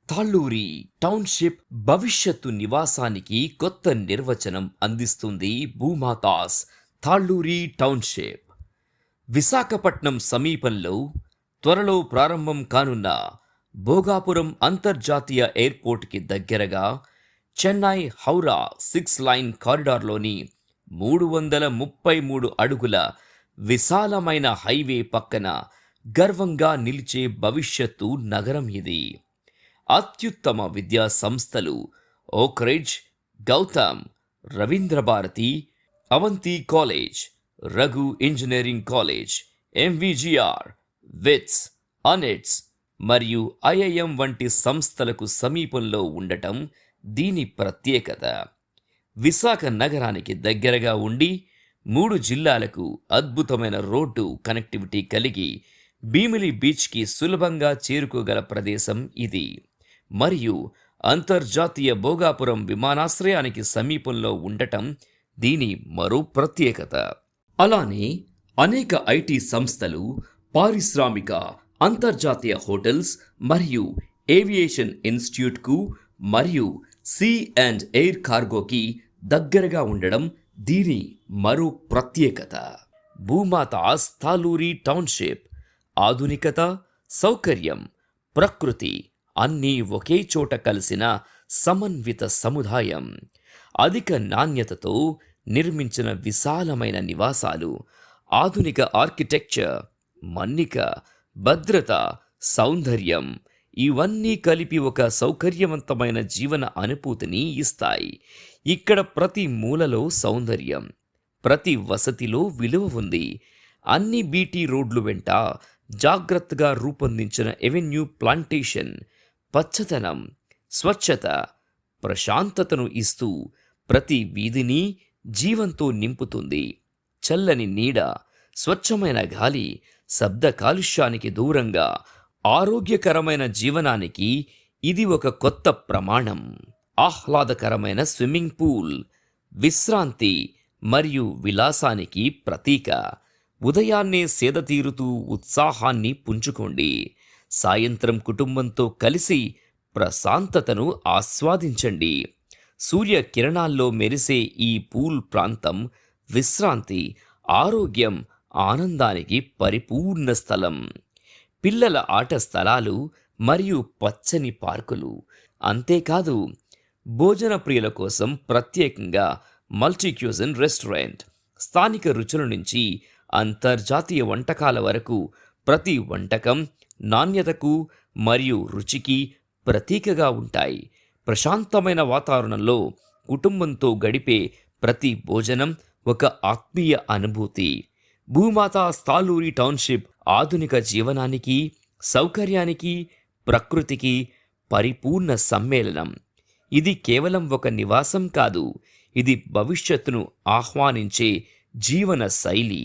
Talluri township భవిష్యత్తు నివాసానికి కొత్త నిర్వచనం అందిస్తుంది భూమాతాస్ తాళ్ళూరి టౌన్షిప్. విశాఖపట్నం సమీపంలో త్వరలో ప్రారంభం కానున్న భోగాపురం అంతర్జాతీయ ఎయిర్పోర్ట్కి దగ్గరగా చెన్నై హౌరా 6 లైన్ కారిడార్లోని 333 అడుగుల విశాలమైన హైవే పక్కన గర్వంగా నిలిచే భవిష్యత్తు నగరం ఇది. అత్యుత్తమ విద్యా సంస్థలు Oakridge, Gautam, Ravindra Bharati, Avanti college, Raghu engineering college, MVGR, VITS, ANITS మరియు ఐఐఎం వంటి సంస్థలకు సమీపంలో ఉండటం దీని ప్రత్యేకత. విశాఖ నగరానికి దగ్గరగా ఉండి 3 జిల్లాలకు అద్భుతమైన రోడ్డు కనెక్టివిటీ కలిగి భీమిలి బీచ్కి సులభంగా చేరుకోగల ప్రదేశం ఇది. మరియు అంతర్జాతీయ భోగాపురం విమానాశ్రయానికి సమీపంలో ఉండటం దీని మరో ప్రత్యేకత. అలానే అనేక ఐటీ సంస్థలు, పారిశ్రామిక, అంతర్జాతీయ హోటల్స్ మరియు ఏవియేషన్ ఇన్స్టిట్యూట్కు మరియు సీ అండ్ ఎయిర్ కార్గోకి దగ్గరగా ఉండడం దీని మరో ప్రత్యేకత. భూమాతాస్ తాళ్ళూరి టౌన్షిప్ ఆధునికత, సౌకర్యం, ప్రకృతి అన్నీ ఒకే చోట కలిసిన సమన్విత సముదాయం. అధిక నాణ్యతతో నిర్మించిన విశాలమైన నివాసాలు, ఆధునిక ఆర్కిటెక్చర్, మన్నిక, భద్రత, సౌందర్యం ఇవన్నీ కలిపి ఒక సౌకర్యవంతమైన జీవన అనుభూతిని ఇస్తాయి. ఇక్కడ ప్రతి మూలలో సౌందర్యం, ప్రతి వసతిలో విలువ ఉంది. అన్ని బీటీ రోడ్లు వెంట జాగ్రత్తగా రూపొందించిన ఎవెన్యూ ప్లాంటేషన్ పచ్చదనం, స్వచ్ఛత, ప్రశాంతతను ఇస్తూ ప్రతి వీధిని జీవంతో నింపుతుంది. చల్లని నీడ, స్వచ్ఛమైన గాలి, శబ్ద కాలుష్యానికి దూరంగా ఆరోగ్యకరమైన జీవనానికి ఇది ఒక కొత్త ప్రమాణం. ఆహ్లాదకరమైన స్విమ్మింగ్ పూల్, విశ్రాంతి మరియు విలాసానికి ప్రతీక. ఉదయాన్నే సేదతీరుతూ ఉత్సాహాన్ని పుంజుకోండి. సాయంత్రం కుటుంబంతో కలిసి ప్రశాంతతను ఆస్వాదించండి. సూర్యకిరణాల్లో మెరిసే ఈ పూల్ ప్రాంతం విశ్రాంతి, ఆరోగ్యం, ఆనందానికి పరిపూర్ణ స్థలం. పిల్లల ఆట స్థలాలు మరియు పచ్చని పార్కులు. అంతేకాదు భోజన ప్రియుల కోసం ప్రత్యేకంగా మల్టీ క్యూజిన్ రెస్టారెంట్. స్థానిక రుచుల నుంచి అంతర్జాతీయ వంటకాల వరకు ప్రతి వంటకం నాణ్యతకు మరియు రుచికి ప్రతీకగా ఉంటాయి. ప్రశాంతమైన వాతావరణంలో కుటుంబంతో గడిపే ప్రతి భోజనం ఒక ఆత్మీయ అనుభూతి. భూమాతాస్ తాళ్ళూరి టౌన్షిప్ ఆధునిక జీవనానికి, సౌకర్యానికి, ప్రకృతికి పరిపూర్ణ సమ్మేళనం. ఇది కేవలం ఒక నివాసం కాదు, ఇది భవిష్యత్తును ఆహ్వానించే జీవన శైలి.